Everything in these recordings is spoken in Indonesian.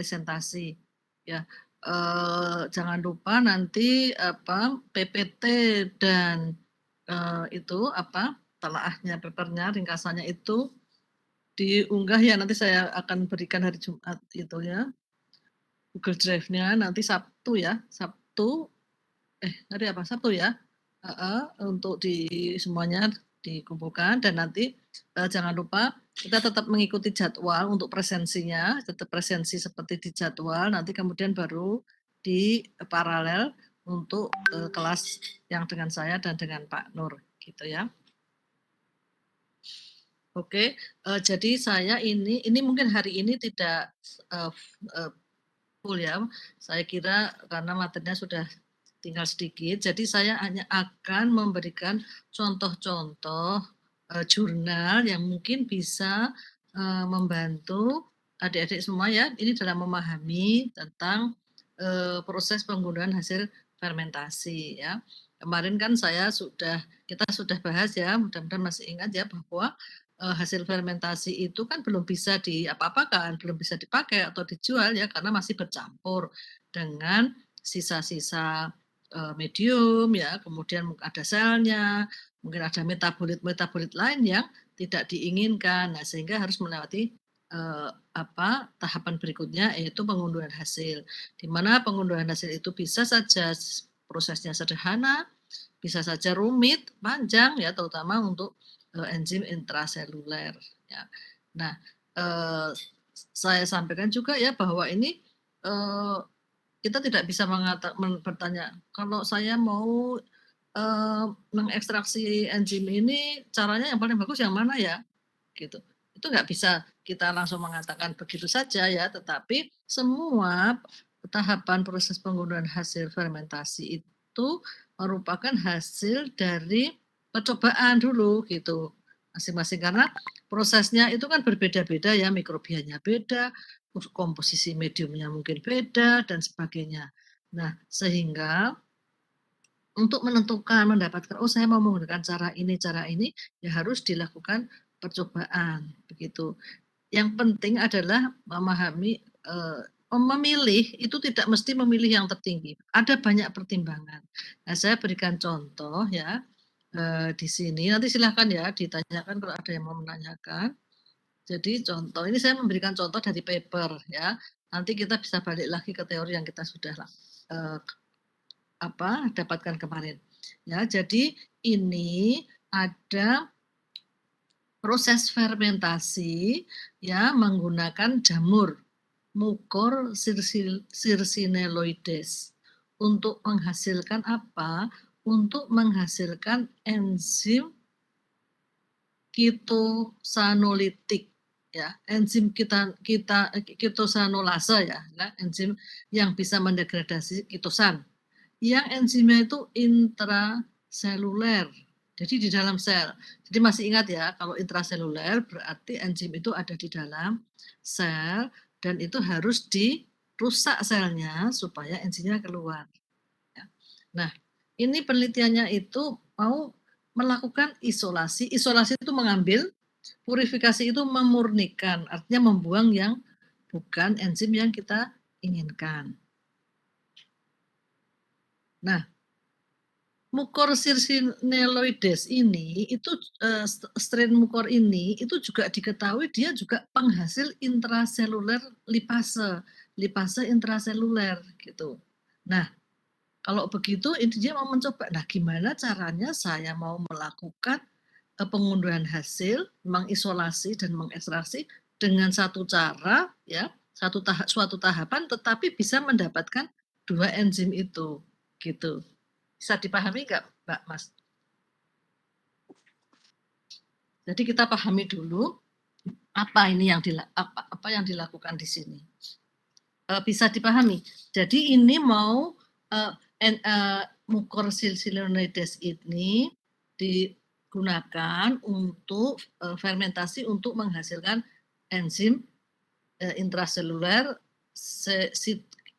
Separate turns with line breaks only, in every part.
presentasi ya. Jangan lupa nanti PPT dan itu telaahnya, papernya, ringkasannya itu diunggah ya, nanti saya akan berikan hari Jumat itu ya. Google Drive-nya nanti Sabtu ya, hari apa? Sabtu ya. Untuk semuanya dikumpulkan dan nanti jangan lupa kita tetap mengikuti jadwal untuk presensinya, tetap presensi seperti di jadwal, nanti kemudian baru di paralel untuk kelas yang dengan saya dan dengan Pak Nur gitu ya. Oke, jadi saya ini mungkin hari ini tidak full ya. Saya kira karena materinya sudah tinggal sedikit, jadi saya hanya akan memberikan contoh-contoh jurnal yang mungkin bisa membantu adik-adik semua ya, ini dalam memahami tentang proses penggunaan hasil fermentasi ya. Kemarin kan kita sudah bahas ya, mudah-mudahan masih ingat ya bahwa hasil fermentasi itu kan belum bisa diapa-apakan, belum bisa dipakai atau dijual ya karena masih bercampur dengan sisa-sisa medium ya, kemudian ada selnya, mungkin ada metabolit lain yang tidak diinginkan. Nah, sehingga harus melewati tahapan berikutnya yaitu pengunduhan hasil. Di mana pengunduhan hasil itu bisa saja prosesnya sederhana, bisa saja rumit, panjang ya, terutama untuk enzim intraseluler ya. Nah, saya sampaikan juga ya bahwa ini kita tidak bisa bertanya kalau saya mau mengekstraksi enzim ini caranya yang paling bagus yang mana ya gitu. Itu nggak bisa kita langsung mengatakan begitu saja ya, tetapi semua tahapan proses penggunaan hasil fermentasi itu merupakan hasil dari percobaan dulu gitu masing-masing, karena prosesnya itu kan berbeda-beda ya, mikrobianya beda, komposisi mediumnya mungkin beda dan sebagainya. Nah, sehingga untuk menentukan, mendapatkan, oh saya mau menggunakan cara ini, ya harus dilakukan percobaan, begitu. Yang penting adalah memahami, memilih itu tidak mesti memilih yang tertinggi, ada banyak pertimbangan. Nah, saya berikan contoh ya, di sini, nanti silahkan ya ditanyakan kalau ada yang mau menanyakan. Jadi contoh, ini saya memberikan contoh dari paper ya, nanti kita bisa balik lagi ke teori yang kita sudah dapatkan kemarin. Ya, jadi ini ada proses fermentasi ya menggunakan jamur Mucor circineloides untuk menghasilkan apa? Untuk menghasilkan enzim ketosanolitik ya, enzim ketosanolase ya, enzim yang bisa mendegradasi ketosan. Yang enzimnya itu intraseluler, jadi di dalam sel. Jadi masih ingat ya, kalau intraseluler berarti enzim itu ada di dalam sel dan itu harus dirusak selnya supaya enzimnya keluar. Ya. Nah, ini penelitiannya itu mau melakukan isolasi. Isolasi itu mengambil, purifikasi itu memurnikan, artinya membuang yang bukan enzim yang kita inginkan. Nah, Mucor circineloides ini itu strain Mucor ini itu juga diketahui dia juga penghasil intraseluler lipase intraseluler gitu. Nah, kalau begitu dia mau mencoba, nah gimana caranya saya mau melakukan pengunduhan hasil, mengisolasi dan mengekstraksi dengan satu cara ya, suatu tahapan tetapi bisa mendapatkan dua enzim itu gitu. Bisa dipahami nggak, Mbak Mas? Jadi kita pahami dulu apa yang dilakukan di sini. Bisa dipahami. Jadi ini mau Mucor circineloides ini digunakan untuk fermentasi untuk menghasilkan enzim intraseluler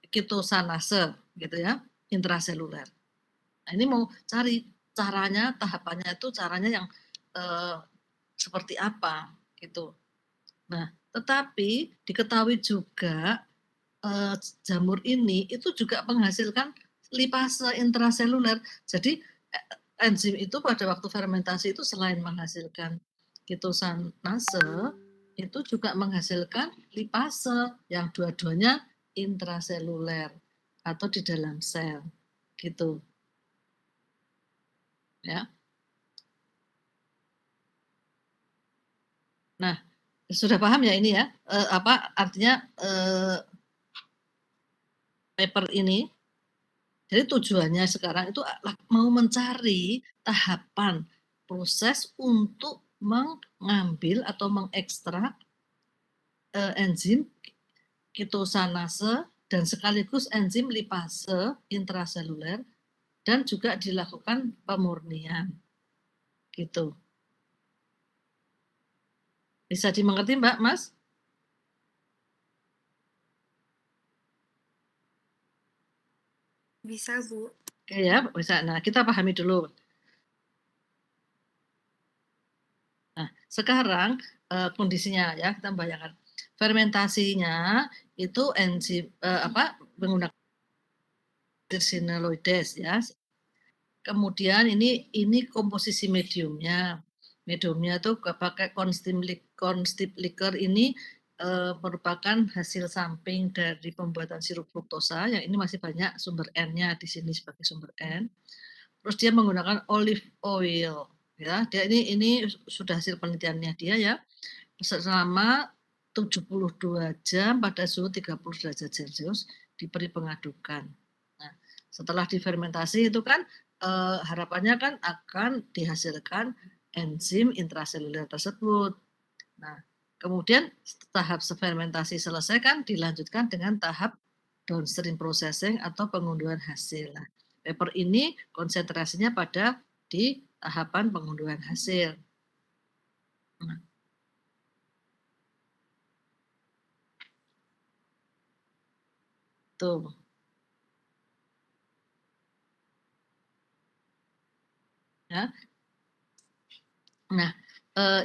ketosanase gitu ya, intraseluler. Nah, ini mau cari caranya, tahapannya itu caranya yang seperti apa gitu. Nah, tetapi diketahui juga jamur ini itu juga menghasilkan lipase intraseluler. Jadi, enzim itu pada waktu fermentasi itu selain menghasilkan ketosanase, itu juga menghasilkan lipase yang dua-duanya intraseluler atau di dalam sel, gitu. Ya. Nah, sudah paham ya ini ya, apa artinya, paper ini? Jadi tujuannya sekarang itu mau mencari tahapan proses untuk mengambil atau mengekstrak, enzim ketosanase dan sekaligus enzim lipase intraseluler dan juga dilakukan pemurnian, gitu. Bisa dimengerti Mbak, Mas?
Bisa, Bu.
Oke ya, bisa. Nah, kita pahami dulu. Nah, sekarang, kondisinya ya, kita bayangkan. Fermentasinya itu enzim, menggunakan Yersinia ya. Kemudian ini komposisi mediumnya. Mediumnya tuh pakai Constim liquor ini, merupakan hasil samping dari pembuatan sirup fruktosa, yang ini masih banyak sumber N-nya di sini sebagai sumber N. Terus dia menggunakan olive oil, ya. Dia ini sudah hasil penelitiannya dia ya, selama 72 jam pada suhu 30 derajat Celcius diberi pengadukan. Nah, setelah difermentasi itu kan, harapannya kan akan dihasilkan enzim intraseluler tersebut. Nah, kemudian tahap fermentasi selesai kan dilanjutkan dengan tahap downstream processing atau pengunduhan hasil. Nah, paper ini konsentrasinya pada di tahapan pengunduhan hasil. Nah, tuh. Ya. Nah,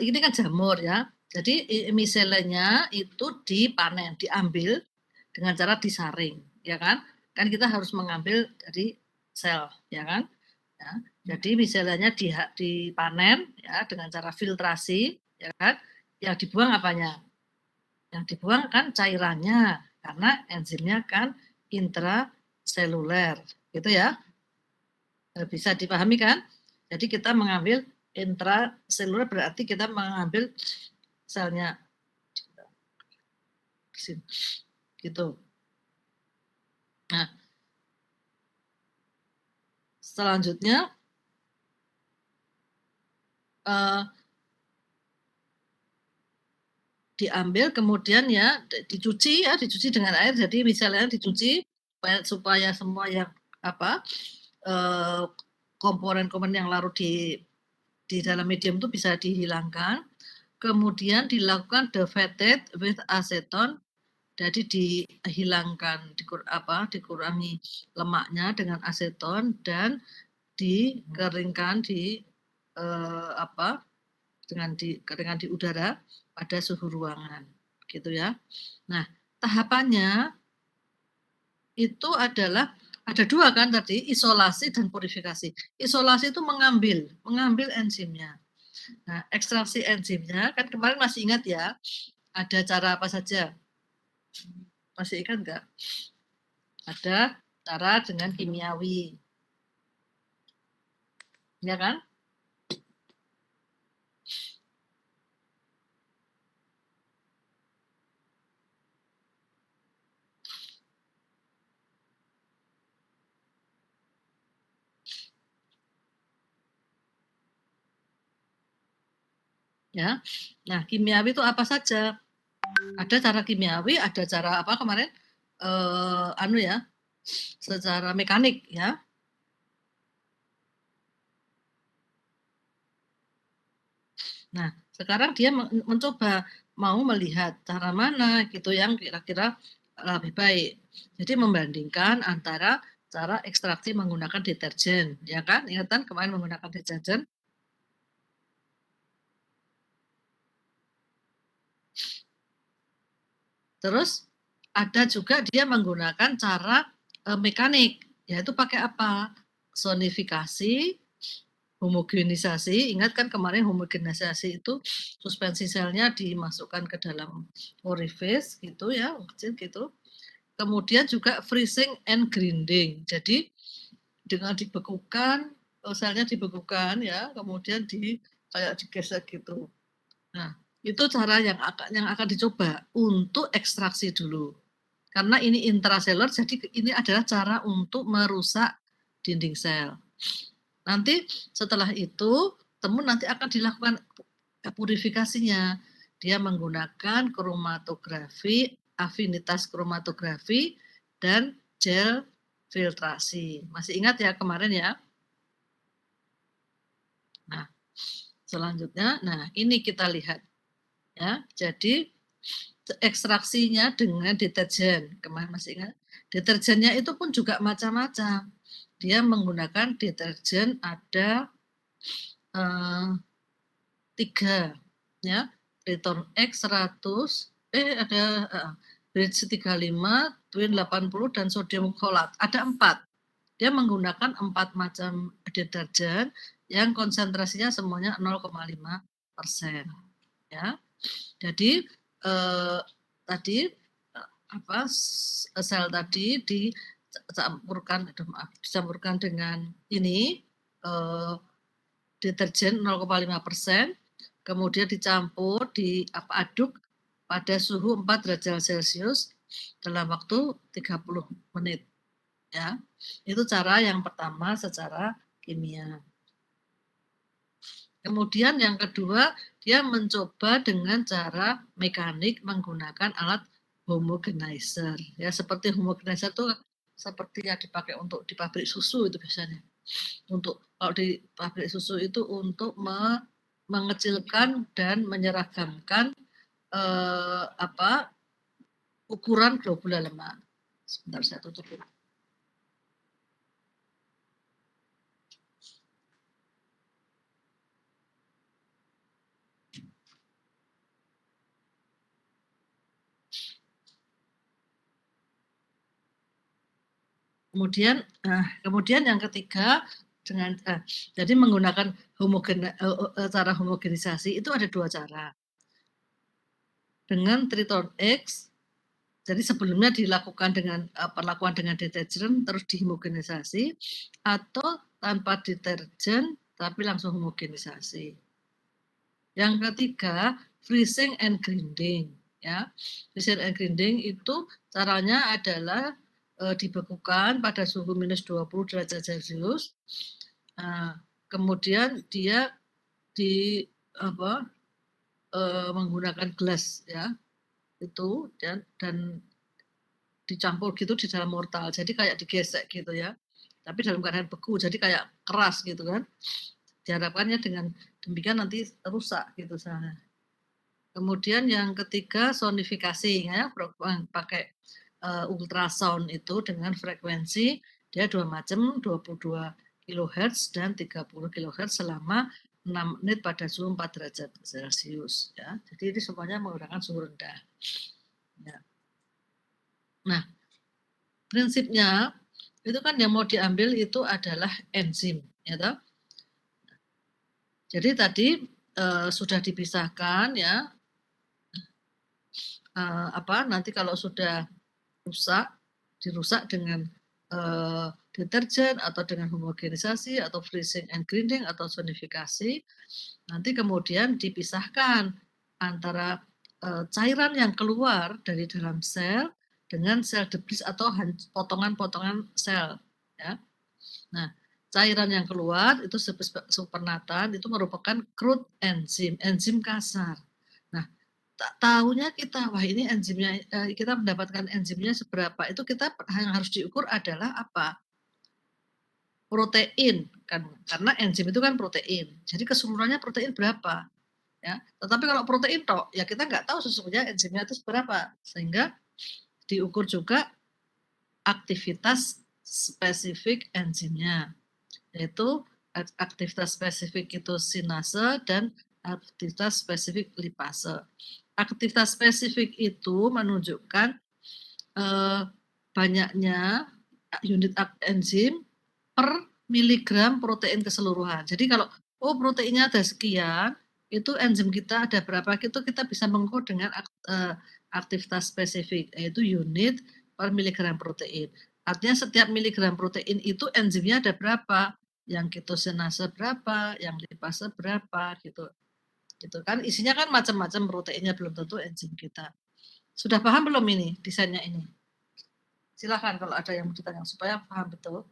ini kan jamur ya. Jadi micelenya itu dipanen, diambil dengan cara disaring, ya kan? Kan kita harus mengambil dari sel, ya kan? Ya. Jadi micelenya dipanen ya dengan cara filtrasi, ya kan? Yang dibuang apanya? Yang dibuang kan cairannya karena enzimnya kan intraseluler, gitu ya. Bisa dipahami kan? Jadi kita mengambil intraseluler berarti kita mengambil selnya gitu. Nah, selanjutnya diambil kemudian ya dicuci dengan air, jadi misalnya dicuci supaya semua yang apa komponen-komponen yang larut di dalam medium itu bisa dihilangkan. Kemudian dilakukan defatted with acetone, jadi dihilangkan dikurangi lemaknya dengan aseton dan dikeringkan dengan di udara pada suhu ruangan, gitu ya. Nah, tahapannya itu adalah ada dua kan tadi, isolasi dan purifikasi. Isolasi itu mengambil enzimnya. Nah, ekstraksi enzimnya kan kemarin masih ingat ya, ada cara apa saja? Masih ingat nggak? Ada cara dengan kimiawi, ya kan? Ya. Nah, kimiawi itu apa saja? Ada cara kimiawi, ada cara apa kemarin? Secara mekanik ya. Nah, sekarang dia mencoba mau melihat cara mana gitu yang kira-kira lebih baik. Jadi membandingkan antara cara ekstraksi menggunakan deterjen, ya kan? Ingat kan kemarin menggunakan deterjen? Terus ada juga dia menggunakan cara mekanik, yaitu pakai apa? Sonifikasi, homogenisasi. Ingat kan kemarin homogenisasi itu suspensi selnya dimasukkan ke dalam orifice gitu ya, kecil gitu. Kemudian juga freezing and grinding. Jadi dengan dibekukan, selnya dibekukan ya, kemudian kayak digesek gitu. Nah, itu cara yang akan dicoba untuk ekstraksi dulu. Karena ini intraseluler, jadi ini adalah cara untuk merusak dinding sel. Nanti setelah itu, nanti akan dilakukan purifikasinya. Dia menggunakan kromatografi, afinitas kromatografi, dan gel filtrasi. Masih ingat ya kemarin ya? Nah, selanjutnya, ini kita lihat ya. Jadi ekstraksinya dengan deterjen. Kemarin masih ingat? Deterjennya itu pun juga macam-macam. Dia menggunakan deterjen ada 3 ya. Triton X 100, ada Bridge 35, Twin 80 dan sodium folat. Ada 4. Dia menggunakan 4 macam deterjen yang konsentrasinya semuanya 0,5%. Ya. Jadi tadi sel tadi dicampurkan dengan ini deterjen 0,5%, kemudian dicampur aduk pada suhu 4 derajat Celcius dalam waktu 30 menit. Ya. Itu cara yang pertama secara kimia. Kemudian yang kedua, dia mencoba dengan cara mekanik menggunakan alat homogenizer. Ya, seperti homogenizer itu seperti yang dipakai untuk di pabrik susu itu biasanya. Kalau di pabrik susu itu untuk mengecilkan dan menyeragamkan ukuran globula lemak. Sebentar saya tutup dulu. Kemudian yang ketiga jadi menggunakan cara homogenisasi itu ada 2 cara. Dengan Triton X, jadi sebelumnya dilakukan dengan perlakuan dengan deterjen terus dihomogenisasi, atau tanpa deterjen tapi langsung homogenisasi. Yang ketiga, freezing and grinding. Ya, freezing and grinding itu caranya adalah dibekukan pada suhu minus 20 derajat Celcius. Kemudian dia menggunakan gelas ya itu dan dicampur gitu di dalam mortal, jadi kayak digesek gitu ya, tapi dalam keadaan beku, jadi kayak keras gitu kan. Diharapkannya dengan demikian nanti rusak gitu sana. Kemudian yang ketiga sonifikasi ya, pakai ultrasound itu dengan frekuensi dia 2 macam, 22 kHz dan 30 kHz selama 6 menit pada suhu 4 derajat Celcius ya. Jadi ini semuanya menggunakan suhu rendah. Ya. Nah, prinsipnya itu kan yang mau diambil itu adalah enzim, ya toh? Jadi tadi sudah dipisahkan ya. Nanti kalau sudah dirusak dengan deterjen atau dengan homogenisasi atau freezing and grinding atau sonifikasi, nanti kemudian dipisahkan antara cairan yang keluar dari dalam sel dengan sel debris atau potongan-potongan sel. Ya. Nah, cairan yang keluar itu supernatan itu merupakan crude enzim kasar. Nah, tak tahunya kita, wah ini enzimnya, kita mendapatkan enzimnya seberapa, itu kita yang harus diukur adalah apa? Protein, kan, karena enzim itu kan protein. Jadi keseluruhannya protein berapa? Ya, tetapi kalau protein tok, ya kita nggak tahu sesungguhnya enzimnya itu seberapa. Sehingga diukur juga aktivitas spesifik enzimnya, yaitu aktivitas spesifik itu sinase dan aktivitas spesifik lipase. Aktivitas spesifik itu menunjukkan banyaknya unit enzim per miligram protein keseluruhan. Jadi kalau proteinnya ada sekian, itu enzim kita ada berapa, itu kita bisa mengukur dengan aktivitas spesifik, yaitu unit per miligram protein. Artinya setiap miligram protein itu enzimnya ada berapa, yang ketosenase berapa, yang lipase berapa, gitu. Gitu kan, isinya kan macam-macam proteinnya, belum tentu enzim kita. Sudah paham belum ini desainnya ini? Silahkan kalau ada yang mau ditanya supaya paham betul.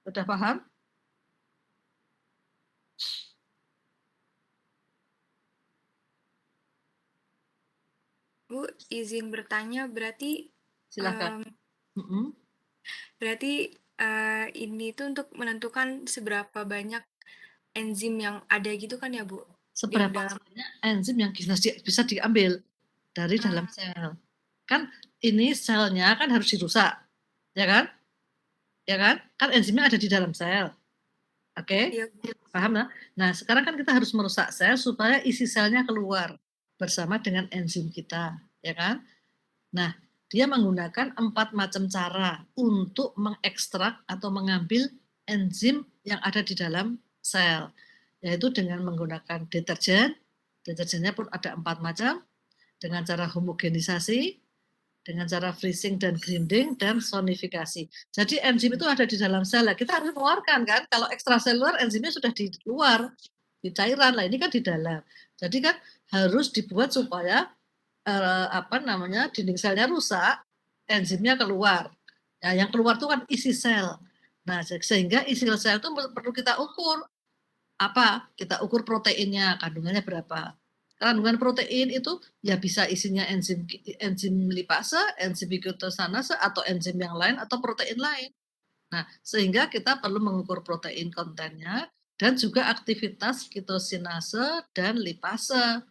Sudah paham?
Bu, izin bertanya, berarti
Silahkan.
berarti ini tuh untuk menentukan seberapa banyak enzim yang ada gitu kan ya, Bu? Di
Seberapa
dalam.
banyak enzim yang bisa diambil dari dalam sel. Kan ini selnya kan harus dirusak, ya kan? Ya kan? Kan enzimnya ada di dalam sel. Oke?
Iya, Bu.
Paham ya? Nah, sekarang kan kita harus merusak sel supaya isi selnya keluar bersama dengan enzim kita, ya kan? Nah, dia menggunakan 4 macam cara untuk mengekstrak atau mengambil enzim yang ada di dalam sel, yaitu dengan menggunakan deterjen, deterjennya pun ada 4 macam, dengan cara homogenisasi, dengan cara freezing dan grinding, dan sonifikasi. Jadi enzim itu ada di dalam sel, kita harus mengeluarkan kan, kalau ekstraseluler enzimnya sudah di luar, di cairan, lah ini kan di dalam. Jadi kan harus dibuat supaya dinding selnya rusak, enzimnya keluar. Nah, yang keluar itu kan isi sel. Nah, sehingga isi sel itu perlu kita ukur. Apa? Kita ukur proteinnya, kandungannya berapa. Kandungan protein itu ya bisa isinya enzim lipase, enzim glucosanase, atau enzim yang lain, atau protein lain. Nah, sehingga kita perlu mengukur protein kontennya dan juga aktivitas ketosinase dan lipase.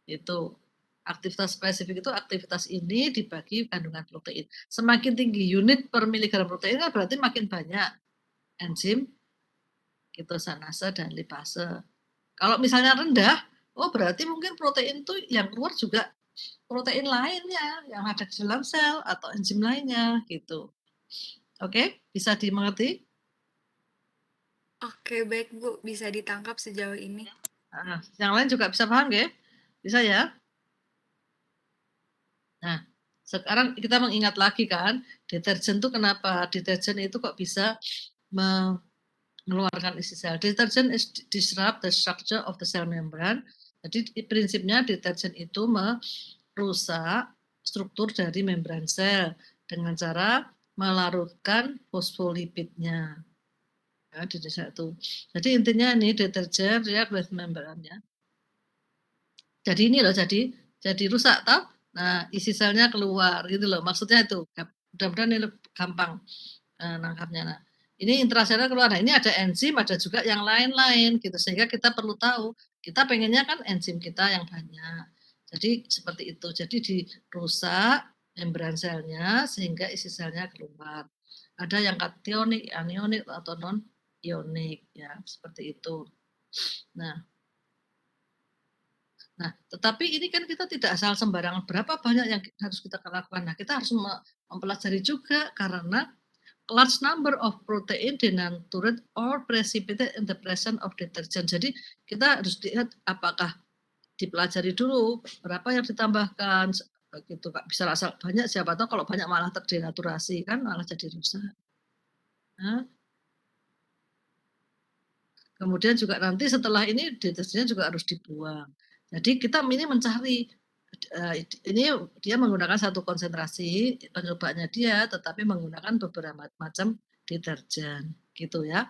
Itu. Aktivitas spesifik itu aktivitas ini dibagi kandungan protein. Semakin tinggi unit per miligram protein kan berarti makin banyak enzim ketosanase dan lipase. Kalau misalnya rendah, berarti mungkin protein itu yang keluar juga protein lainnya yang ada di dalam sel atau enzim lainnya gitu. Oke, bisa dimengerti?
Oke, baik, Bu. Bisa ditangkap sejauh ini.
Nah, yang lain juga bisa paham ya? Bisa ya? Nah, sekarang kita mengingat lagi kan, deterjen itu kenapa? Deterjen itu kok bisa mengeluarkan isi sel. Deterjen is disrupt the structure of the cell membrane. Jadi prinsipnya deterjen itu merusak struktur dari membran sel dengan cara melarutkan fosfolipidnya. Ya, di itu. Jadi intinya ini deterjen react with membrannya. Jadi ini loh, jadi rusak tau. Nah, isi selnya keluar gitu loh. Maksudnya itu. Mudah-mudahan ini gampang nangkapnya. Nah, ini intraseluler keluar. Nah, ini ada enzim, ada juga yang lain-lain gitu. Sehingga kita perlu tahu, kita pengennya kan enzim kita yang banyak. Jadi seperti itu. Jadi dirusak membran selnya sehingga isi selnya keluar. Ada yang kationik, anionik atau non ionik ya, seperti itu. Nah, tetapi ini kan kita tidak asal sembarangan, berapa banyak yang harus kita lakukan. Nah, kita harus mempelajari juga karena large number of protein denatured or precipitate in the presence of detergent. Jadi kita harus lihat apakah dipelajari dulu berapa yang ditambahkan begitu Kak. Bisa asal banyak, siapa tahu kalau banyak malah terdenaturasi kan malah jadi rusak. Nah, kemudian juga nanti setelah ini deterjennya juga harus dibuang. Jadi kita ini mencari ini dia menggunakan satu konsentrasi pencobaannya dia, tetapi menggunakan beberapa macam deterjen, gitu ya.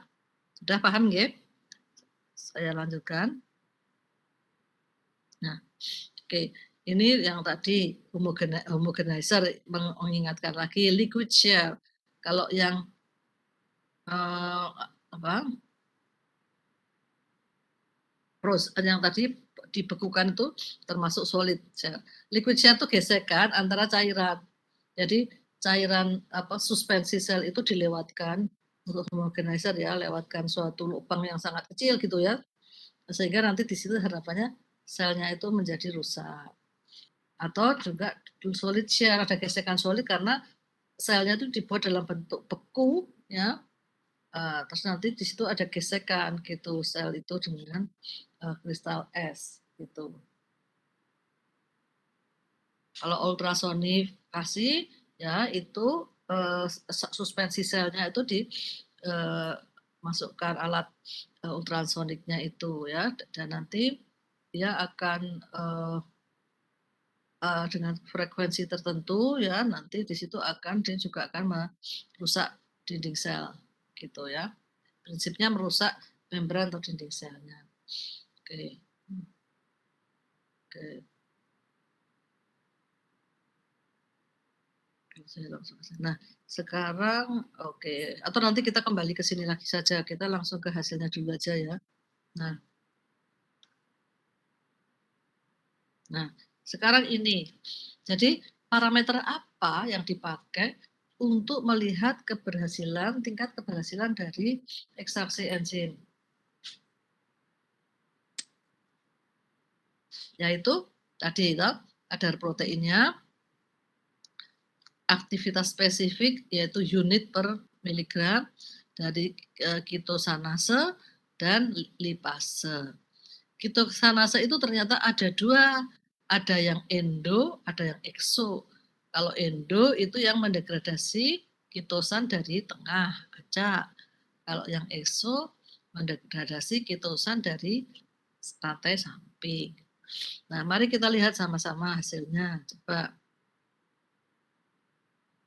Sudah paham nggih? Saya lanjutkan. Nah, oke. Ini yang tadi homogenizer mengingatkan lagi liquid shell. Kalau yang apa? Yang tadi dibekukan itu termasuk solid shell. Liquid shell itu gesekan antara cairan. Jadi cairan suspensi sel itu dilewatkan untuk homogenizer ya, lewatkan suatu lubang yang sangat kecil gitu ya. Sehingga nanti di situ harapannya selnya itu menjadi rusak. Atau juga solid shell, ada gesekan solid karena selnya itu dibuat dalam bentuk beku, ya. Terus nanti di situ ada gesekan gitu sel itu dengan kristal es gitu. Kalau ultrasonifikasi ya itu suspensi selnya itu dimasukkan alat ultrasoniknya itu ya, dan nanti dia akan dengan frekuensi tertentu ya, nanti di situ dia juga akan merusak dinding sel gitu ya. Prinsipnya merusak membran atau dinding selnya. Oke. Oke. Nah, sekarang oke. Atau nanti kita kembali ke sini lagi saja. Kita langsung ke hasilnya dulu aja ya. Nah, sekarang ini. Jadi parameter apa yang dipakai untuk melihat tingkat keberhasilan dari ekstraksi enzim? Yaitu tadi itu kadar proteinnya, aktivitas spesifik yaitu unit per miligram dari ketosanase dan lipase. Ketosanase itu ternyata ada dua, ada yang endo, ada yang ekso. Kalau endo itu yang mendegradasi ketosan dari tengah kaca. Kalau yang ekso mendegradasi ketosan dari rantai samping. Nah, mari kita lihat sama-sama hasilnya. Coba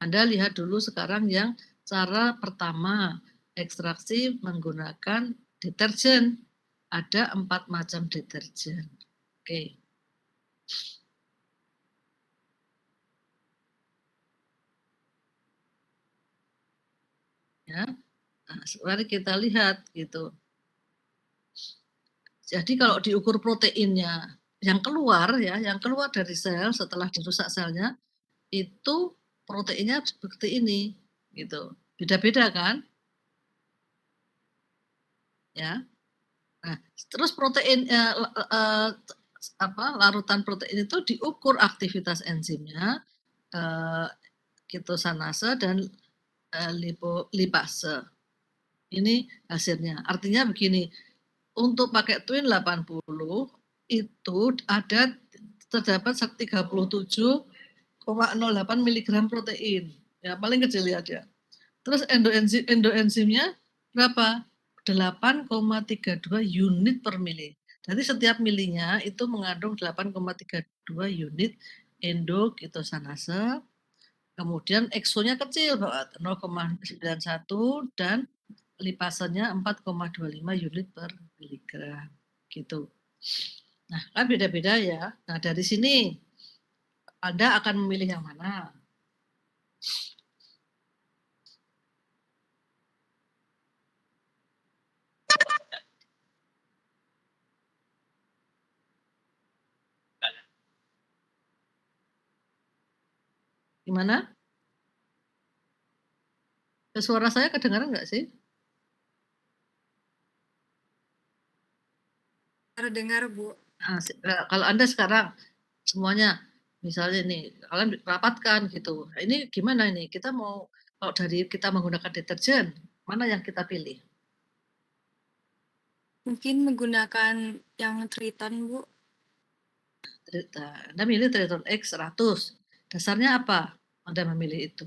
Anda lihat dulu sekarang yang cara pertama, ekstraksi menggunakan deterjen. Ada 4 macam deterjen. Oke. Ya. Nah, mari kita lihat gitu. Jadi kalau diukur proteinnya yang keluar ya, yang keluar dari sel setelah dirusak selnya itu proteinnya seperti ini gitu. Beda-beda kan? Ya. Nah, terus protein larutan protein itu diukur aktivitas enzimnya ketosanase dan lipase. Ini hasilnya. Artinya begini, untuk pakai Twin 80 itu terdapat 37,08 miligram protein. Ya, paling kecil ya dia. Terus endoenzimnya berapa? 8,32 unit per mili. Jadi setiap milinya itu mengandung 8,32 unit endoketosanase. Kemudian eksonya kecil, 0,91 dan lipasenya 4,25 unit per miligram. Gitu. Nah, kan beda-beda ya. Nah, dari sini Anda akan memilih yang mana? Gimana? Suara saya kedengaran nggak sih?
Terdengar, Bu.
Kalau Anda sekarang semuanya, misalnya nih, kalian rapatkan gitu. Nah, ini gimana ini? Kita mau, kalau dari kita menggunakan deterjen, mana yang kita pilih?
Mungkin menggunakan yang Triton, Bu.
Anda milih Triton X 100. Dasarnya apa Anda memilih itu?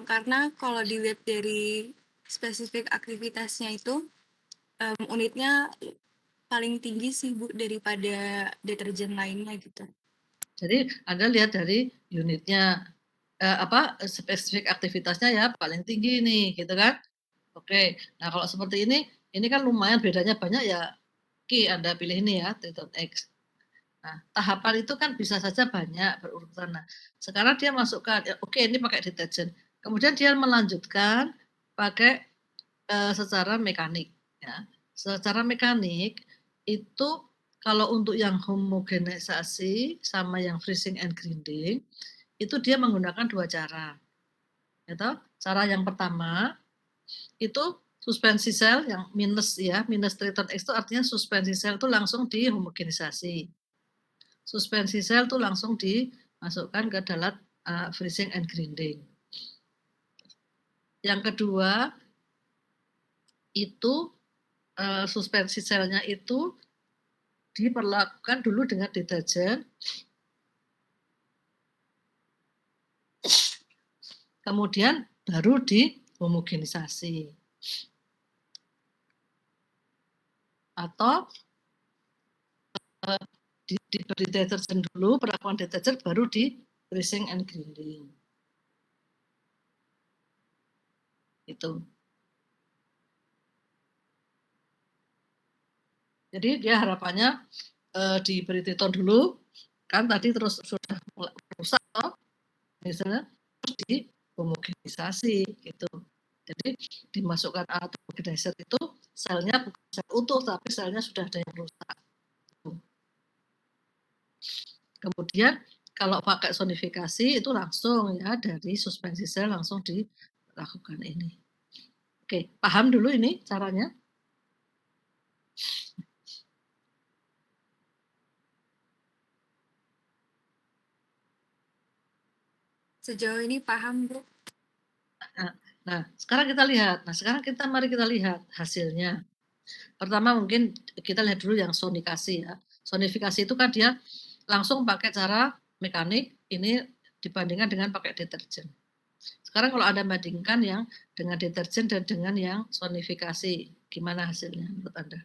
Karena kalau dilihat dari spesifik aktivitasnya itu, unitnya paling tinggi sih, Bu, daripada deterjen lainnya gitu.
Jadi Anda lihat dari unitnya, spesifik aktivitasnya ya paling tinggi nih, gitu kan? Oke. Nah, kalau seperti ini kan lumayan bedanya banyak ya, oke Anda pilih ini ya, Triton X. Nah, tahapan itu kan bisa saja banyak berurutan. Nah, sekarang dia masukkan, ya, oke ini pakai deterjen. Kemudian dia melanjutkan pakai secara mekanik. Ya. Secara mekanik itu kalau untuk yang homogenisasi sama yang freezing and grinding itu dia menggunakan dua cara. Gitu. Cara yang pertama itu suspensi sel yang minus ya, minus triton X itu artinya suspensi sel itu langsung dihomogenisasi. Suspensi sel itu langsung dimasukkan ke dalam freezing and grinding. Yang kedua itu suspensi selnya itu diperlakukan dulu dengan deterjen, kemudian baru dihomogenisasi. Atau diberi deterjen dulu, perlakuan deterjen baru di freezing and grinding. Itu. Jadi dia harapannya diberi triton dulu, kan tadi terus sudah rusak, misalnya terus dihomogenisasi gitu. Jadi dimasukkan alat homogenizer itu selnya bukan sel utuh, tapi selnya sudah ada yang rusak. Kemudian kalau pakai sonifikasi itu langsung ya dari suspensi sel langsung dilakukan ini. Oke, paham dulu ini caranya?
Sejauh ini paham, Bu.
Nah, sekarang mari kita lihat hasilnya. Pertama mungkin kita lihat dulu yang sonifikasi ya. Sonifikasi itu kan dia langsung pakai cara mekanik, ini dibandingkan dengan pakai deterjen. Sekarang kalau Anda bandingkan yang dengan deterjen dan dengan yang sonifikasi, gimana hasilnya menurut Anda?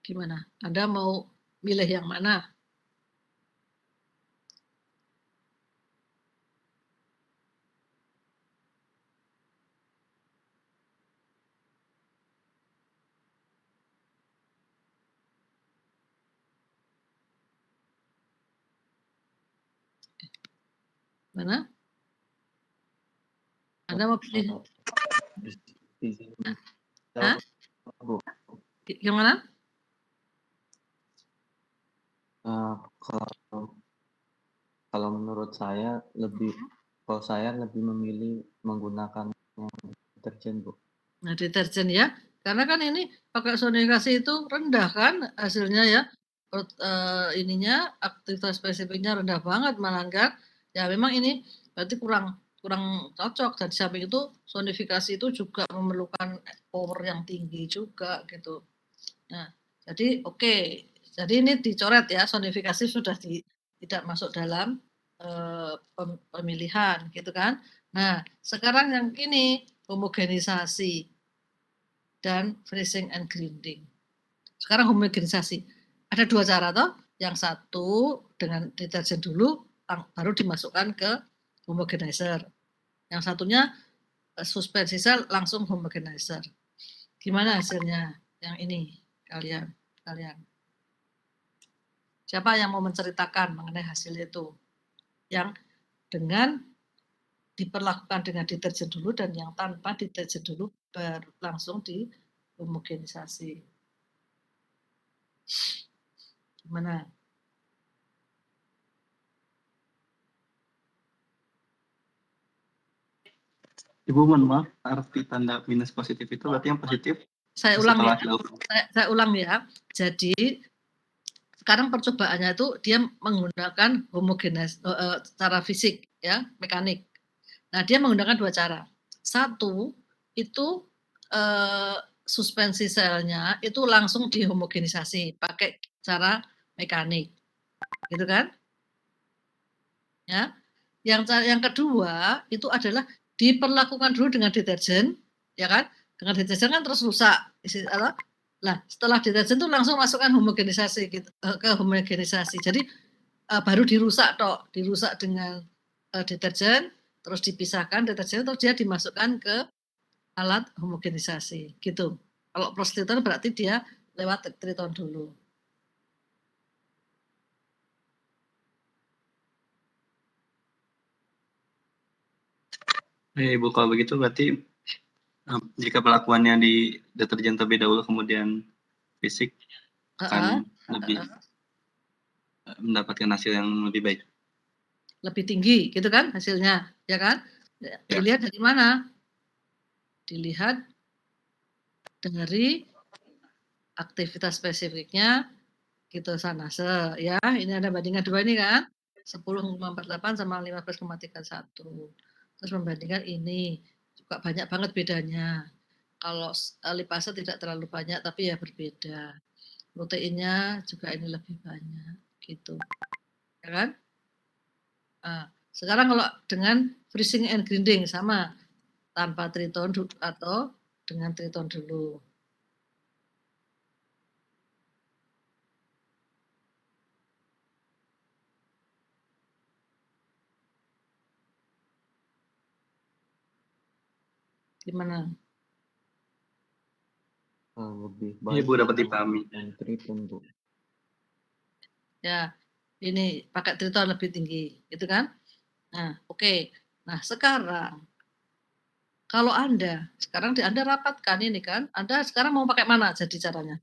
Gimana? Anda mau milih yang mana? Mana? Anda mau pilih? Hah? Gimana?
Kalau menurut saya kalau saya lebih memilih menggunakan deterjen, Bu.
Nah, deterjen ya, karena kan ini pakai sonifikasi itu rendah kan hasilnya ya, ininya aktivitas spesifiknya rendah banget malah kan. Ya memang ini berarti kurang cocok, dan di samping itu sonifikasi itu juga memerlukan power yang tinggi juga gitu. Nah, jadi oke. Jadi ini dicoret ya, sonifikasi sudah tidak masuk dalam pemilihan gitu kan. Nah, sekarang yang ini homogenisasi dan freezing and grinding. Sekarang homogenisasi. Ada dua cara toh. Yang satu dengan deterjen dulu, baru dimasukkan ke homogenizer. Yang satunya suspensi sel langsung homogenizer. Gimana hasilnya? Yang ini kalian. Siapa yang mau menceritakan mengenai hasil itu? Yang dengan diperlakukan dengan deterjen dulu dan yang tanpa deterjen dulu baru langsung dihomogenisasi. Gimana?
Ibu, mohon maaf, arti tanda minus positif itu berarti yang positif?
Saya ulang ya. Jadi sekarang percobaannya itu dia menggunakan homogenis secara fisik ya, mekanik. Nah, dia menggunakan dua cara. Satu itu suspensi selnya itu langsung dihomogenisasi pakai cara mekanik, gitu kan? Ya. Yang kedua itu adalah diperlakukan dulu dengan deterjen, ya kan? Dengan deterjen kan terus rusak. Nah, setelah deterjen itu langsung masukkan homogenisasi gitu, ke homogenisasi. Jadi baru dirusak dengan deterjen, terus dipisahkan deterjen, terus dia dimasukkan ke alat homogenisasi gitu. Kalau prostiton berarti dia lewat triton dulu.
Ibu, kalau begitu berarti jika pelakuannya di deterjen terlebih dahulu kemudian fisik akan lebih mendapatkan hasil yang lebih baik.
lebih tinggi, gitu kan hasilnya, ya kan? Dilihat dari mana? Dilihat dari aktivitas spesifiknya gitosanase ya. Ini ada bandingan 2 ini kan, 10,48 sama 15,31. Terus membandingkan ini, juga banyak banget bedanya. Kalau lipase tidak terlalu banyak tapi ya berbeda. Proteinnya juga ini lebih banyak, gitu. Ya kan? Sekarang kalau dengan freezing and grinding sama, tanpa triton atau dengan triton dulu. Gimana?
Lebih
Iya
baik
Bu, dapat dipahami.
yang triton Bu.
Ya, ini pakai triton lebih tinggi, gitu kan? Nah, oke. Nah, sekarang kalau sekarang Anda rapatkan ini kan, Anda sekarang mau pakai mana jadi caranya?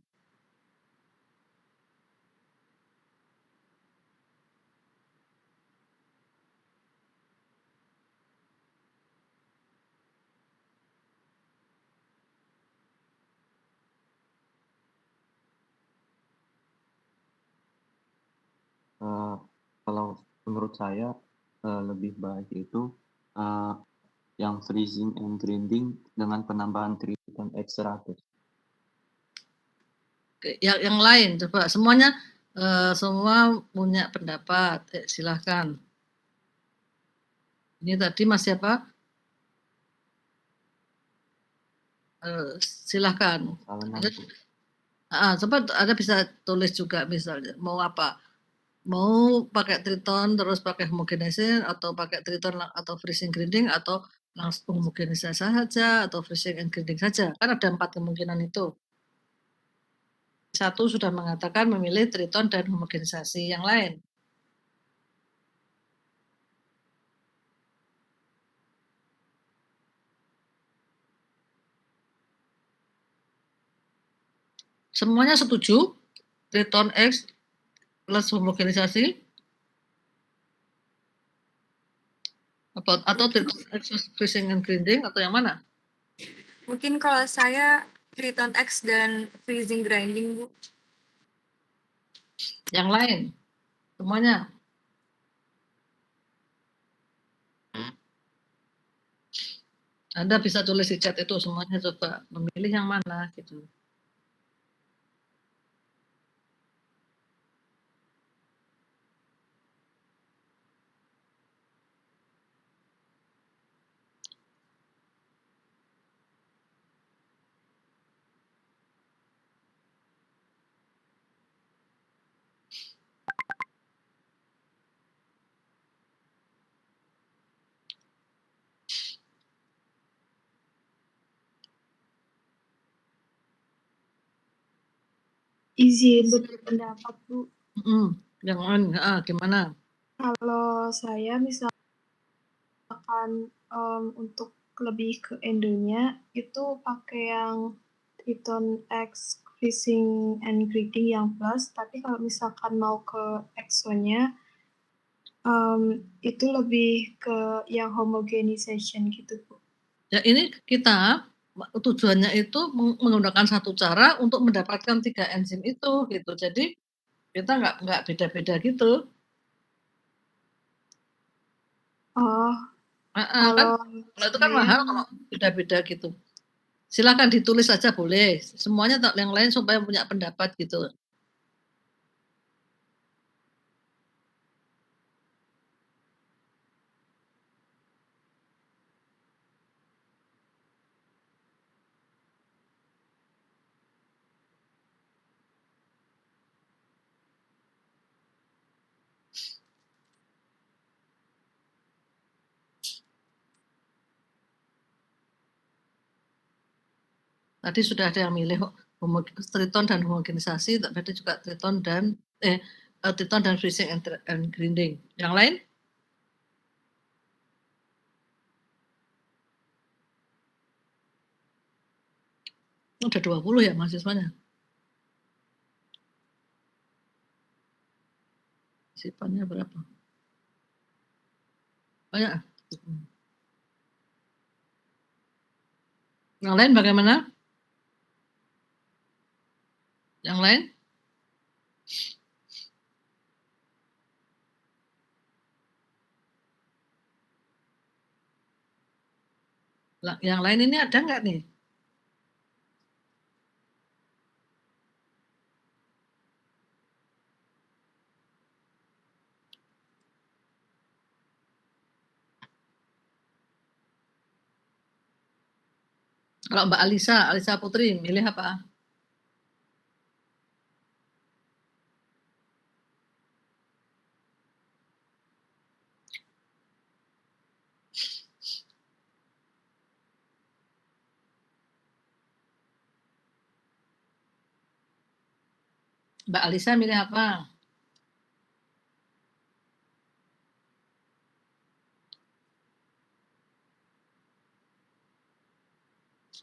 Kalau menurut saya lebih baik itu yang freezing and grinding dengan penambahan triton X100.
Yang lain coba semuanya semua punya pendapat. Silahkan. Ini tadi Mas siapa? Silahkan. Coba Anda bisa tulis juga misalnya mau apa? Mau pakai triton terus pakai homogenizing atau pakai triton atau freezing grinding atau langsung homogenisasi saja atau freezing and grinding saja. Kan ada 4 kemungkinan itu. Satu sudah mengatakan memilih triton dan homogenisasi, yang lain. Semuanya setuju? Triton X plus homogenisasi? Atau triton X plus freezing and grinding atau yang mana?
Mungkin kalau saya triton X dan freezing grinding, Bu.
Yang lain? Semuanya? Anda bisa tulis di chat itu semuanya, coba memilih yang mana gitu.
Izin berpendapat Bu.
Yang mana? Gimana?
Kalau saya misalkan untuk lebih ke endonya itu pakai yang triton X freezing and grinding yang plus, tapi kalau misalkan mau ke exonya itu lebih ke yang homogenization gitu Bu.
Ya ini kita tujuannya itu menggunakan satu cara untuk mendapatkan 3 enzim itu gitu. Jadi kita nggak beda-beda gitu. Kan kalau itu kan mahal kalau beda-beda gitu. Silakan ditulis saja boleh. Semuanya yang lain supaya punya pendapat gitu. Tadi sudah ada yang milih triton dan homogenisasi, berarti juga triton dan freezing and grinding. Yang lain? Ada 20 ya mahasiswanya. Sifatnya berapa? Banyak. Yang lain bagaimana? Yang lain? Yang lain ini ada nggak nih? Kalau Mbak Alisa Putri, milih apa? Mbak Alisa milih apa?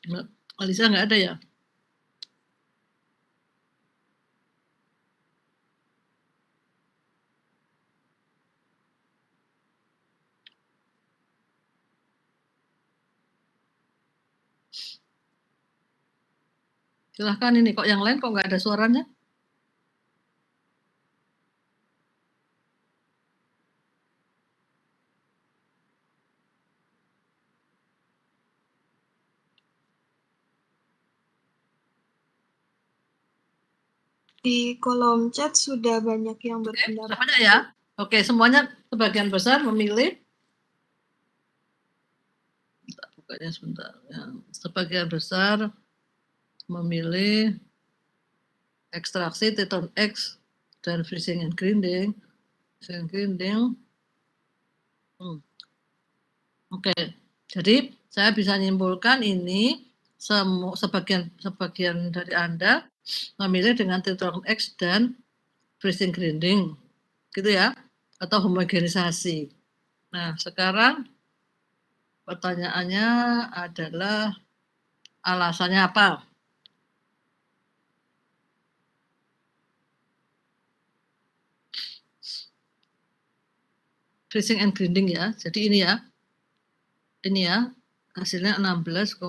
Mbak Alisa nggak ada ya? Silahkan ini, kok yang lain kok nggak ada suaranya?
Di kolom chat sudah banyak yang
Oke,
berpendapat.
banyak ya? Oke, semuanya sebagian besar memilih. Bukanya sebentar. Ya. Sebagian besar memilih ekstraksi Triton X dan freezing and grinding. Oke, jadi saya bisa nyimpulkan ini sebagian dari Anda memilih dengan Triton X dan freezing grinding, gitu ya, atau homogenisasi. Nah, sekarang pertanyaannya adalah alasannya apa? Freezing and grinding ya. Jadi ini ya hasilnya 16,65,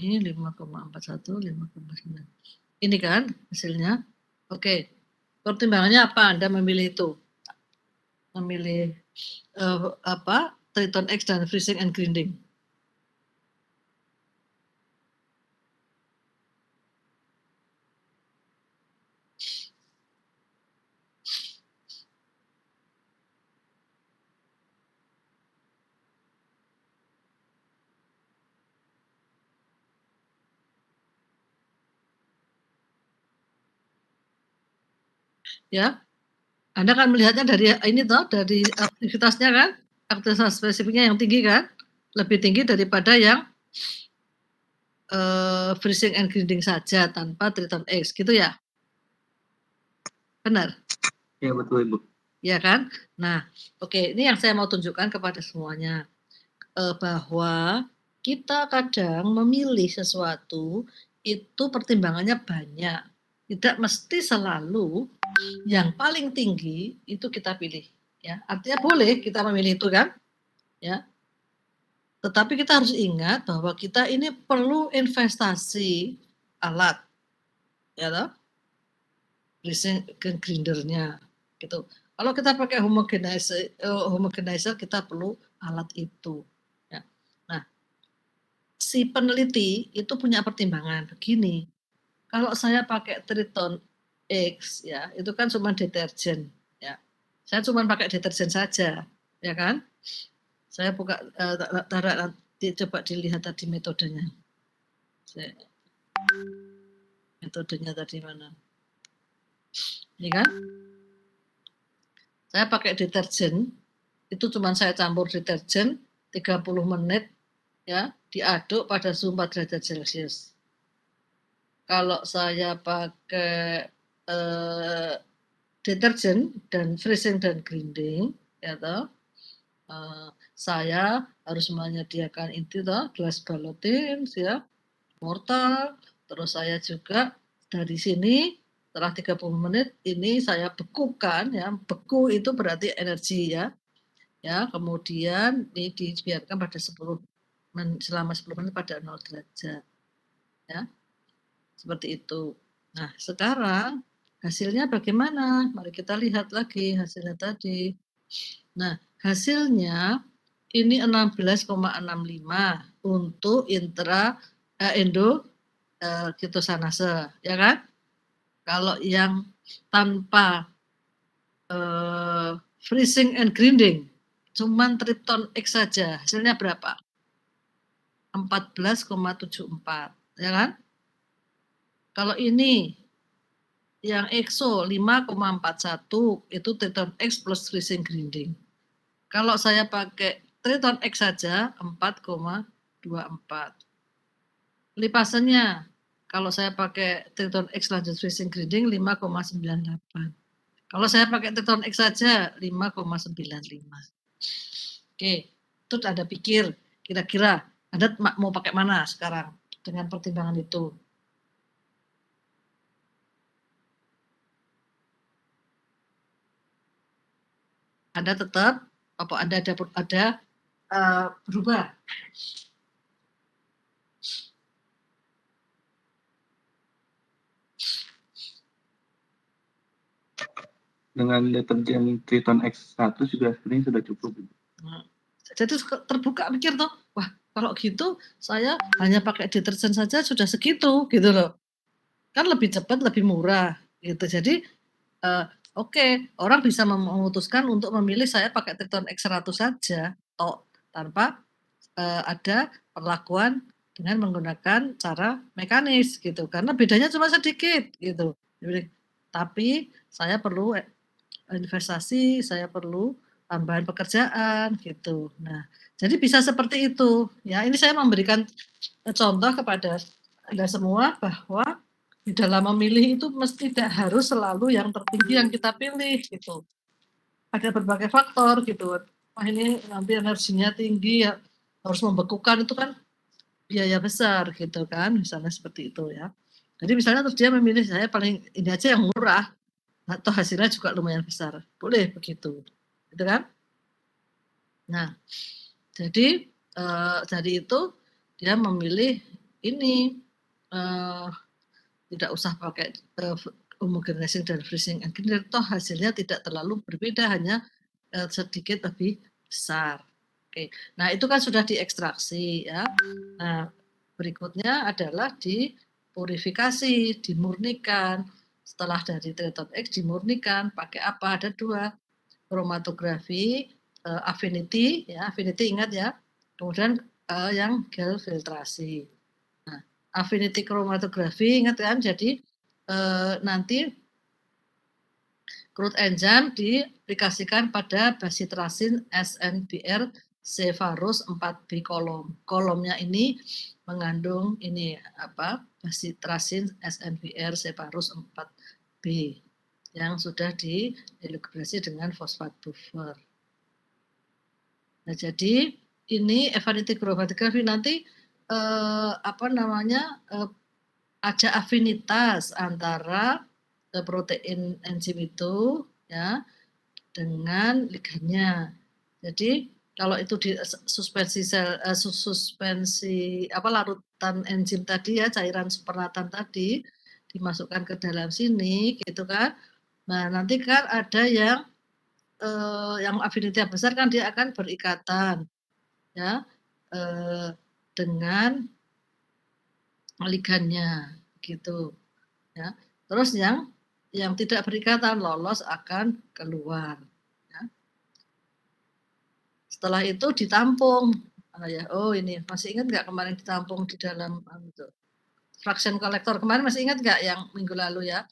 ini 5,41, 5,9. Ini kan hasilnya. Oke, pertimbangannya apa Anda memilih itu? Memilih Triton X dan freezing and grinding. Ya, Anda kan melihatnya dari ini toh, dari aktivitasnya kan, aktivitas spesifiknya yang tinggi kan, lebih tinggi daripada yang freezing and grinding saja tanpa Triton X, gitu ya? Benar?
Ya betul Ibu.
Ya kan? Nah, oke, ini yang saya mau tunjukkan kepada semuanya, bahwa kita kadang memilih sesuatu itu pertimbangannya banyak, tidak mesti selalu yang paling tinggi itu kita pilih, ya. Artinya boleh kita memilih itu kan, ya. Tetapi kita harus ingat bahwa kita ini perlu investasi alat, ya toh, grindernya, gitu. Kalau kita pakai homogenizer kita perlu alat itu, ya. Nah, si peneliti itu punya pertimbangan begini. Kalau saya pakai Triton X, ya, itu kan cuma deterjen, ya. Saya cuma pakai deterjen saja, ya kan? Saya buka nanti coba dilihat tadi metodenya. Metodenya tadi mana? Ini kan? Saya pakai deterjen, itu cuma saya campur deterjen 30 menit, ya, diaduk pada suhu 4 derajat Celcius. Kalau saya pakai deterjen dan freezing dan grinding, ya toh, saya harus menyediakan itu toh, gelas balotin, ya, mortar, terus saya juga dari sini Setelah 30 menit ini saya bekukan ya, beku itu berarti energi ya. Ya, kemudian ini dibiarkan pada 10 selama 10 menit pada 0 derajat. Ya. Seperti itu. Nah, sekarang hasilnya bagaimana? Mari kita lihat lagi hasilnya tadi. Nah, hasilnya ini 16,65 untuk endo ketosanase, ya kan? Kalau yang tanpa freezing and grinding, cuman Tripton X saja, hasilnya berapa? 14,74, ya kan? Kalau ini yang EXO 5,41 itu Triton X plus freezing grinding. Kalau saya pakai Triton X saja 4,24. Lipasannya kalau saya pakai Triton X lanjut freezing grinding 5,98. Kalau saya pakai Triton X saja 5,95. Oke, itu ada pikir kira-kira Anda mau pakai mana sekarang dengan pertimbangan itu? Anda tetap apa Anda ada berubah?
Dengan deterjen Triton X1 juga sebenarnya sudah cukup.
Nah, jadi terbuka pikir tuh, wah kalau gitu saya hanya pakai deterjen saja sudah segitu gitu loh. Kan lebih cepat, lebih murah gitu. Jadi oke, orang bisa memutuskan untuk memilih saya pakai Triton X100 saja toh tanpa ada perlakuan dengan menggunakan cara mekanis gitu. Karena bedanya cuma sedikit gitu. Tapi saya perlu investasi, saya perlu tambahan pekerjaan gitu. Nah, jadi bisa seperti itu. Ya, ini saya memberikan contoh kepada Anda semua bahwa di dalam memilih itu mesti tidak harus selalu yang tertinggi yang kita pilih gitu. Ada berbagai faktor gitu. Wah ini nanti energinya tinggi ya harus membekukan itu kan biaya besar gitu kan, misalnya seperti itu ya. Jadi misalnya terus dia memilih saya paling ini aja yang murah atau hasilnya juga lumayan besar. Boleh begitu. Gitu kan? Nah, jadi dari itu dia memilih ini tidak usah pakai homogenizing dan freezing and grinding, toh hasilnya tidak terlalu berbeda, hanya sedikit lebih besar. Oke, nah itu kan sudah diekstraksi ya. Nah, berikutnya adalah dipurifikasi, dimurnikan. Setelah dari Triton X dimurnikan, pakai apa? Ada dua, kromatografi, affinity, ya affinity ingat ya. Kemudian yang gel filtrasi. Nah, affinity kromatografi ingat kan? Jadi nanti crude enzyme diaplikasikan pada basitrasin SNBR Sevarus 4B kolom. Kolomnya ini mengandung ini apa? Basitrasin SNBR Sevarus 4B yang sudah dihidrolisasi dengan fosfat buffer. Nah, jadi ini affinity chromatografi nanti apa namanya ada afinitas antara protein enzim itu ya dengan ligannya. Jadi kalau itu di suspensi apa larutan enzim tadi ya, cairan supernatan tadi dimasukkan ke dalam sini gitu kan. Nah, nanti kan ada yang affinity besar kan dia akan berikatan ya dengan ligannya gitu ya. Terus yang tidak berikatan lolos akan keluar ya. Setelah itu ditampung ya. Oh ini masih ingat nggak kemarin ditampung di dalam fraction collector kemarin, masih ingat nggak yang minggu lalu ya,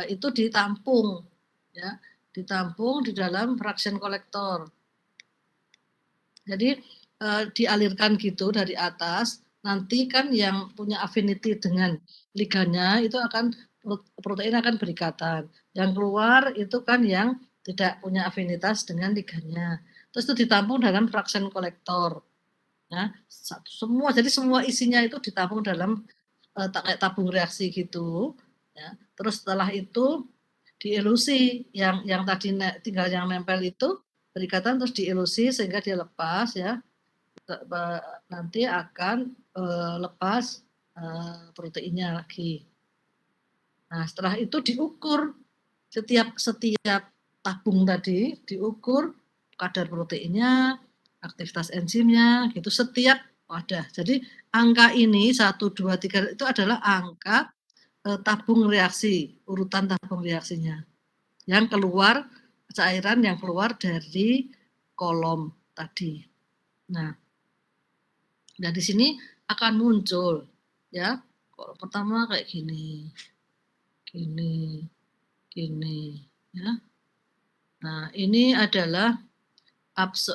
itu ditampung ya, ditampung di dalam fraction collector. Jadi dialirkan gitu dari atas, nanti kan yang punya affinity dengan ligannya itu akan protein akan berikatan. Yang keluar itu kan yang tidak punya afinitas dengan ligannya. Terus itu ditampung dalam fraction collector. Ya, semua, jadi semua isinya itu ditampung dalam kayak tabung reaksi gitu. ya. Terus setelah itu dielusi yang tadi tinggal yang nempel itu berikatan terus dielusi sehingga dia lepas ya. Nanti akan lepas proteinnya lagi. Nah, setelah itu diukur setiap tabung tadi diukur kadar proteinnya, aktivitas enzimnya gitu setiap wadah. Jadi angka ini 1, 2, 3 itu adalah angka tabung reaksi, urutan tabung reaksinya. Yang keluar cairan yang keluar dari kolom tadi. Nah, di sini akan muncul ya. Pertama kayak gini. Gini ya. Nah, ini adalah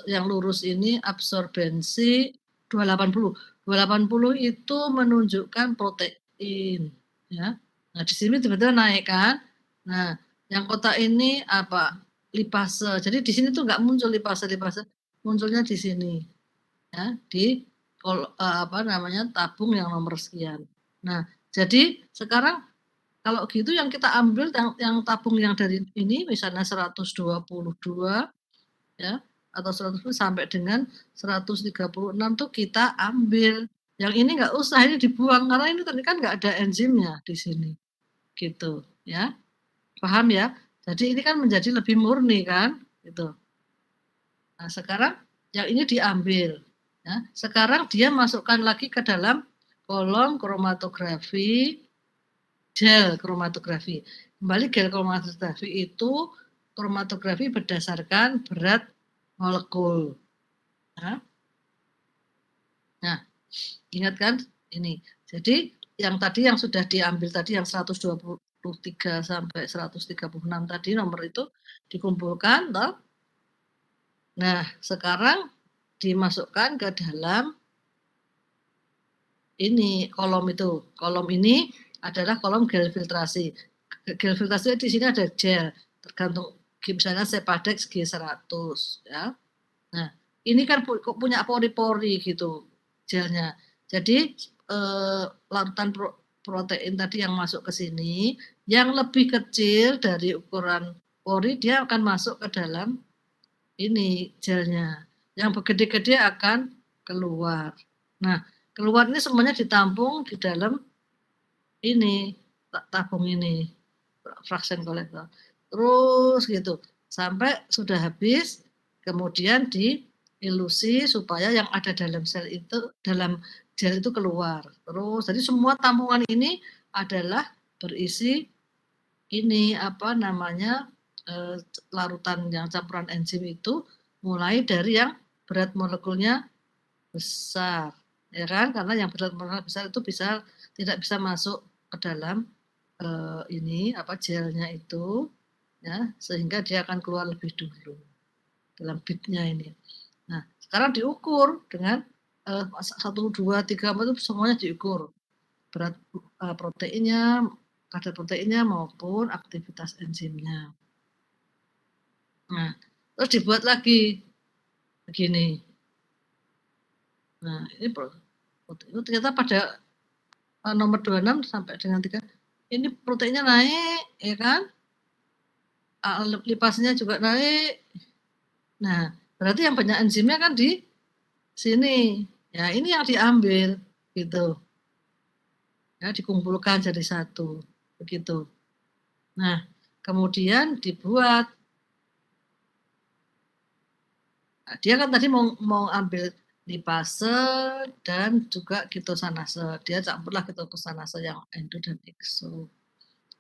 yang lurus ini absorbensi 280. 280 itu menunjukkan protein ya. Nah, di sini tiba-tiba naik kan. Nah, yang kotak ini apa? Lipase. Jadi di sini tuh nggak muncul lipase, munculnya di sini. Ya, di tabung yang nomor sekian. Nah, jadi sekarang kalau gitu yang kita ambil yang tabung yang dari ini misalnya 122 ya atau 110 sampai dengan 136 tuh kita ambil. Yang ini nggak usah, ini dibuang karena ini tadi kan nggak ada enzimnya di sini. Gitu ya. Paham ya? Jadi ini kan menjadi lebih murni kan? Gitu. Nah, sekarang yang ini diambil. Ya. Sekarang dia masukkan lagi ke dalam kolom kromatografi, gel kromatografi. Kembali gel kromatografi itu kromatografi berdasarkan berat molekul. Nah, ingat kan ini. Jadi yang tadi yang sudah diambil tadi yang 123 sampai 136 tadi nomor itu dikumpulkan toh. Nah, sekarang dimasukkan ke dalam ini kolom itu. Kolom ini adalah kolom gel filtrasi. Gel filtrasi di sini ada gel tergantung misalnya Sepadex G100 ya. Nah, ini kan punya pori-pori gitu gelnya. Jadi larutan protein tadi yang masuk ke sini, yang lebih kecil dari ukuran pori dia akan masuk ke dalam ini gelnya. Yang gede-gede akan keluar. Nah, keluar ini semuanya ditampung di dalam ini tabung ini fraction collector. Terus gitu sampai sudah habis, kemudian diilusi supaya yang ada dalam sel itu dalam gel itu keluar. Terus jadi semua tampungan ini adalah berisi ini apa namanya larutan yang campuran enzim itu mulai dari yang berat molekulnya besar, ya kan? Karena yang berat molekul besar itu tidak bisa masuk ke dalam ini apa gelnya itu, ya sehingga dia akan keluar lebih dulu dalam bitnya ini. Nah, sekarang diukur dengan 1, 2, 3, 4 itu semuanya diukur berat proteinnya, kadar proteinnya maupun aktivitas enzimnya. Nah, terus dibuat lagi begini. Nah, ini protein ternyata pada nomor 26 sampai dengan 3 ini proteinnya naik, ya kan? Lipasnya juga naik. Nah, berarti yang banyak enzimnya kan di sini. Ya, ini yang diambil gitu. Ya, dikumpulkan jadi satu. Begitu. Nah, kemudian dibuat. Nah, dia kan tadi mau ambil lipase dan juga ketosanase. Dia campurlah ketosanase yang endo dan exo.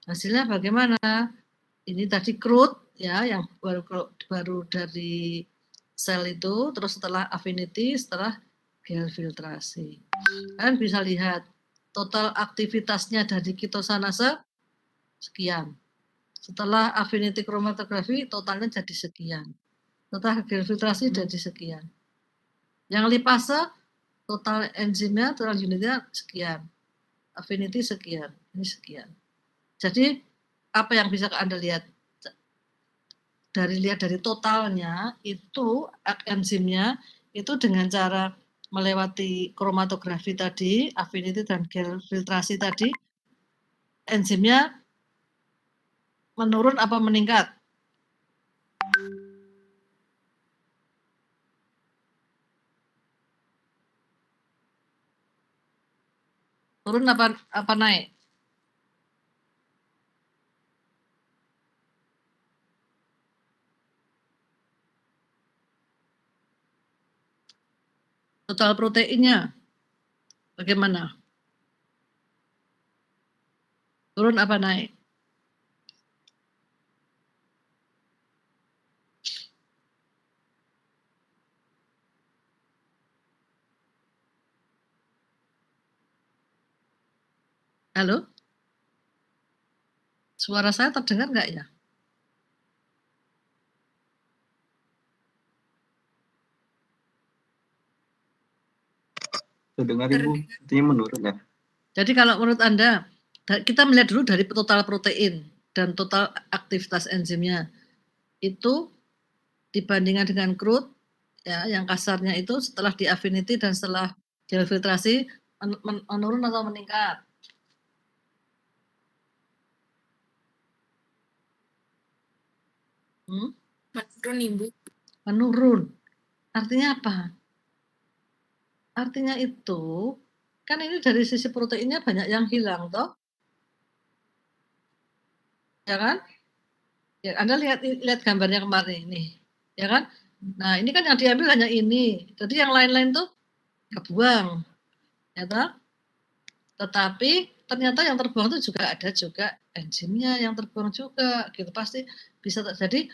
Hasilnya bagaimana? Ini tadi crude ya yang baru dari sel itu, terus setelah affinity, setelah gel filtrasi. Kalian bisa lihat total aktivitasnya dari ketosanase sekian. Setelah affinity chromatografi totalnya jadi sekian. Setelah gel filtrasi jadi sekian. Yang lipase total enzimnya, total unitnya sekian. Affinity sekian, ini sekian. Jadi apa yang bisa Anda lihat? Dari totalnya itu enzimnya itu dengan cara melewati kromatografi tadi, affinity dan gel filtrasi tadi, enzimnya menurun apa meningkat? Turun apa naik? Total proteinnya bagaimana? Turun apa naik? Halo? Suara saya terdengar nggak ya?
Terdengar Ibu, artinya menurun ya.
Jadi kalau menurut Anda, kita melihat dulu dari total protein dan total aktivitas enzimnya. Itu dibandingkan dengan crude, ya, yang kasarnya itu setelah di affinity dan setelah filtrasi menurun atau meningkat?
Menurun Ibu.
Menurun. Artinya apa? Artinya itu, kan ini dari sisi proteinnya banyak yang hilang, toh? Ya kan? Ya, Anda lihat gambarnya kemarin ini, ya kan? Nah, ini kan yang diambil hanya ini. Jadi yang lain-lain tuh kebuang, ya toh? Tetapi ternyata yang terbuang itu juga ada juga enzimnya yang terbuang juga, gitu. Pasti bisa terjadi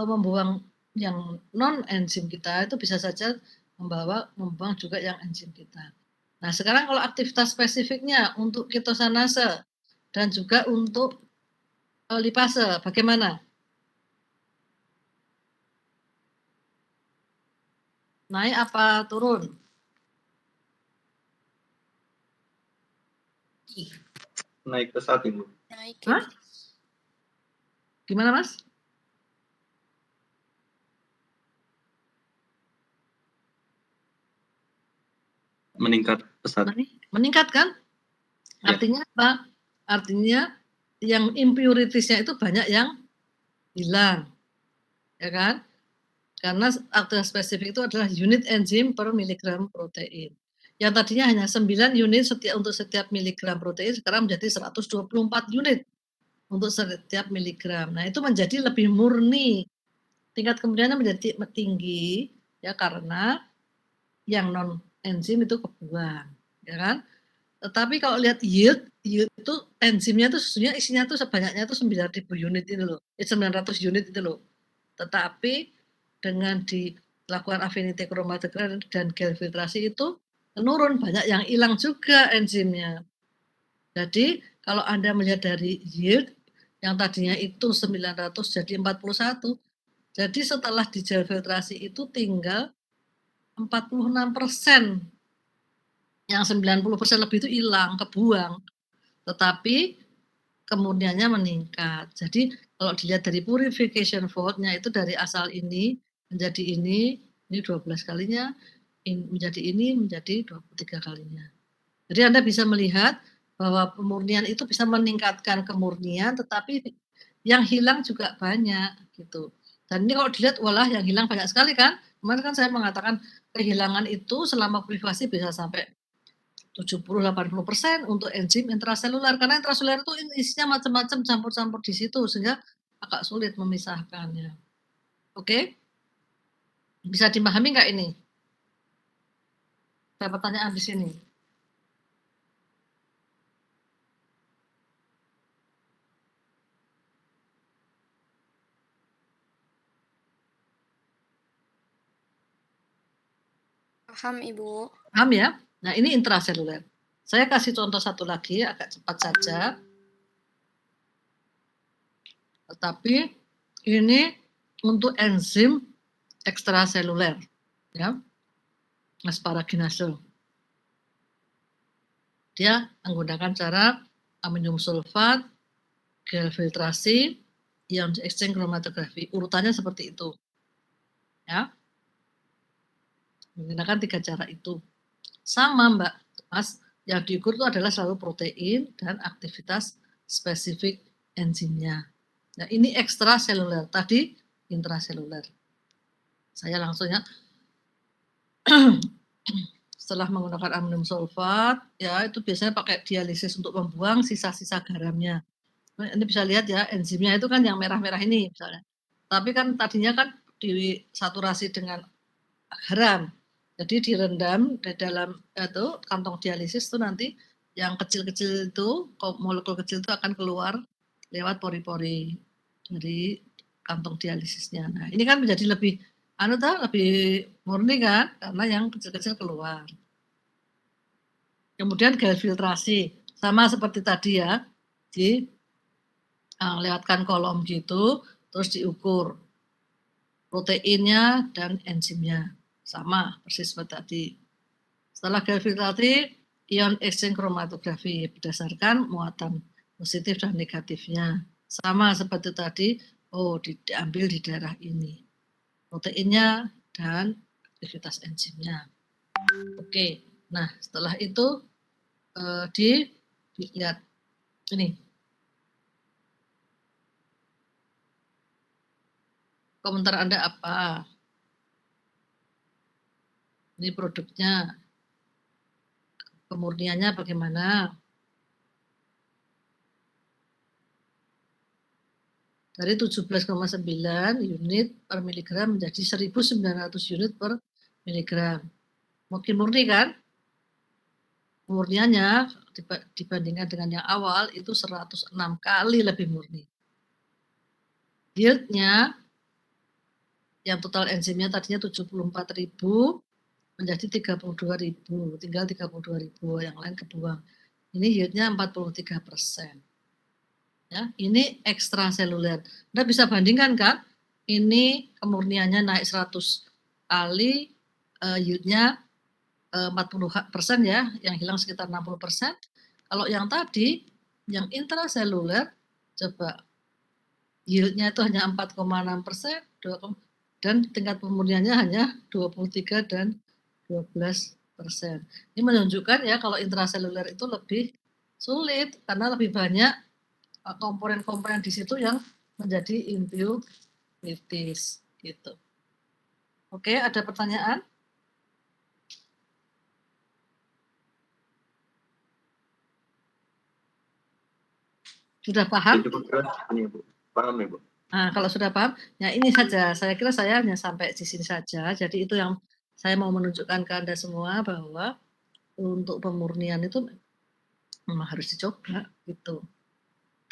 membuang yang non enzim kita itu bisa saja membuang juga yang enzim kita. Nah, sekarang kalau aktivitas spesifiknya untuk ketosanase dan juga untuk lipase, bagaimana? Naik apa turun?
Naik pesat Ibu.
Naik.
Hah? Gimana, Mas?
Meningkat pesat.
Meningkat kan?
Ya.
Artinya apa? Artinya yang impuritiesnya itu banyak yang hilang, ya kan? Karena aktivitas spesifik itu adalah unit enzim per miligram protein. Yang tadinya hanya 9 unit untuk setiap miligram protein, sekarang menjadi 124 unit untuk setiap miligram. Nah, itu menjadi lebih murni. Tingkat kemudiannya menjadi tinggi, ya, karena yang non enzim itu kebuang, ya kan? Tetapi kalau lihat yield itu enzimnya itu sesungguhnya isinya itu sebanyaknya itu 9.000 unit ini loh, 900 unit itu loh. Tetapi dengan dilakukan affinity chromatogram dan gel filtrasi itu menurun, banyak yang hilang juga enzimnya. Jadi kalau Anda melihat dari yield yang tadinya itu 900 jadi 41. Jadi setelah di gel filtrasi itu tinggal 46%. Yang 90% lebih itu hilang, kebuang. Tetapi kemudiannya meningkat. Jadi kalau dilihat dari purification fault-nya itu dari asal ini menjadi ini 12 kalinya, menjadi ini menjadi 23 kalinya. Jadi Anda bisa melihat bahwa pemurnian itu bisa meningkatkan kemurnian, tetapi yang hilang juga banyak gitu. Dan ini kalau dilihat, walah yang hilang banyak sekali kan. Kemarin kan saya mengatakan kehilangan itu selama purifikasi bisa sampai 70-80% untuk enzim intraseluler, karena intraseluler itu isinya macam-macam campur-campur di situ sehingga agak sulit memisahkannya. Oke? Bisa dipahami nggak ini? Ada pertanyaan di sini.
Paham Ibu.
Paham ya? Nah, ini intraseluler. Saya kasih contoh satu lagi, agak cepat saja. Tetapi ini untuk enzim ekstraseluler, ya, asparaginase. Dia menggunakan cara amonium sulfat, gel filtrasi, ion exchange chromatografi. Urutannya seperti itu, ya. Menggunakan 3 cara itu. Sama, Mbak, Mas, yang diukur itu adalah selalu protein dan aktivitas spesifik enzimnya. Nah, ini ekstraseluler, tadi intraseluler. Saya langsung ya. Setelah menggunakan amonium sulfat, ya itu biasanya pakai dialisis untuk membuang sisa-sisa garamnya. Nah, ini bisa lihat ya, enzimnya itu kan yang merah-merah ini misalnya. Tapi kan tadinya kan disaturasi dengan garam. Jadi direndam di dalam itu kantong dialisis itu nanti yang kecil-kecil itu, molekul kecil itu akan keluar lewat pori-pori dari kantong dialisisnya. Nah, ini kan menjadi lebih lebih murni kan karena yang kecil-kecil keluar. Kemudian gel filtrasi sama seperti tadi ya, lewatkan kolom gitu, terus diukur proteinnya dan enzimnya sama persis seperti tadi. Setelah gel filtrasi, ion exchange chromatografi berdasarkan muatan positif dan negatifnya sama seperti tadi. Oh, diambil di daerah ini proteinnya dan aktivitas enzimnya. Oke, nah setelah itu dilihat ini komentar Anda apa? Ini produknya, kemurniannya bagaimana? Dari 17,9 unit per miligram menjadi 1.900 unit per miligram. Makin murni kan? Murniannya dibandingkan dengan yang awal itu 106 kali lebih murni. Yieldnya yang total enzimnya tadinya 74.000 menjadi 32.000, tinggal 32.000, yang lain kebuang. Ini yieldnya 43%. Ya, ini ekstraseluler. Anda bisa bandingkan kan? Ini kemurniannya naik 100 kali, yieldnya 40% ya, yang hilang sekitar 60%. Kalau yang tadi, yang intraseluler, coba yieldnya itu hanya 4,6%, dan tingkat pemurniannya hanya 23 dan 12%. Ini menunjukkan ya kalau intraseluler itu lebih sulit karena lebih banyak komponen-komponen di situ yang menjadi impurities gitu. Oke, ada pertanyaan? Sudah paham?
Cukup jelas ini, Bu. Paham ya, Bu?
Nah, kalau sudah paham, ya ini saja. Saya kira saya hanya sampai di sini saja. Jadi itu yang saya mau menunjukkan ke Anda semua bahwa untuk pemurnian itu memang harus dicoba gitu.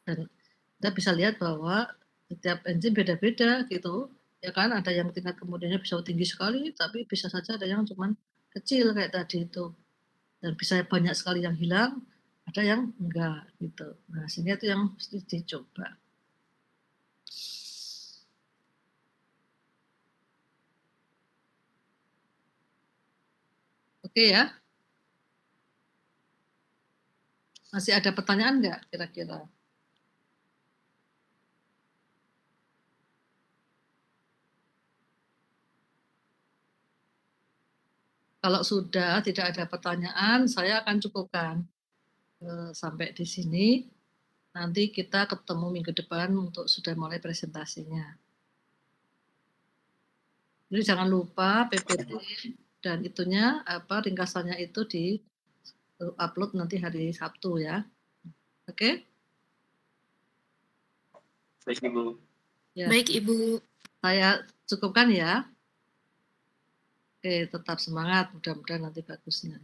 Dan kita bisa lihat bahwa setiap enzim beda-beda gitu. Ya kan, ada yang tingkat kemudiannya bisa tinggi sekali, tapi bisa saja ada yang cuman kecil kayak tadi itu. Dan bisa banyak sekali yang hilang, ada yang enggak gitu. Nah, sehingga itu yang mesti dicoba. Oke ya. Masih ada pertanyaan enggak kira-kira? Kalau sudah tidak ada pertanyaan, saya akan cukupkan sampai di sini. Nanti kita ketemu minggu depan untuk sudah mulai presentasinya. Jadi jangan lupa PPT dan itunya ringkasannya itu di upload nanti hari Sabtu ya. Oke?
Baik, Ibu.
Ya.
Baik, Ibu.
Saya cukupkan ya. Oke, tetap semangat. Mudah-mudahan nanti bagusnya.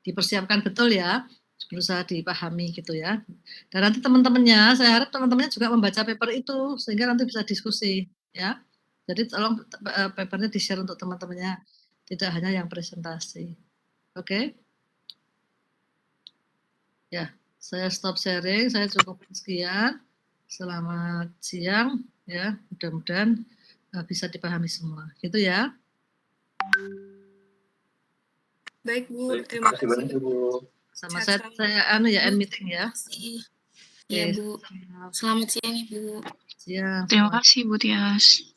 Dipersiapkan betul ya. Berusaha dipahami gitu ya. Dan nanti teman-temannya, saya harap teman-temannya juga membaca paper itu sehingga nanti bisa diskusi ya. Jadi tolong papernya di-share untuk teman-temannya, tidak hanya yang presentasi. Oke? Ya, saya stop sharing, saya cukupkan sekian. Selamat siang ya, mudah-mudahan bisa dipahami semua. Gitu ya.
Baik, Bu.
Baik,
Terima
terima kasih banyak,
kasih.
Bu.
Sama
Sehat
saya
selalu.
end meeting ya.
Terima kasih. Iya,
Oke,
Bu. Selamat siang, Ibu.
siang.
Terima kasih Bu Tias.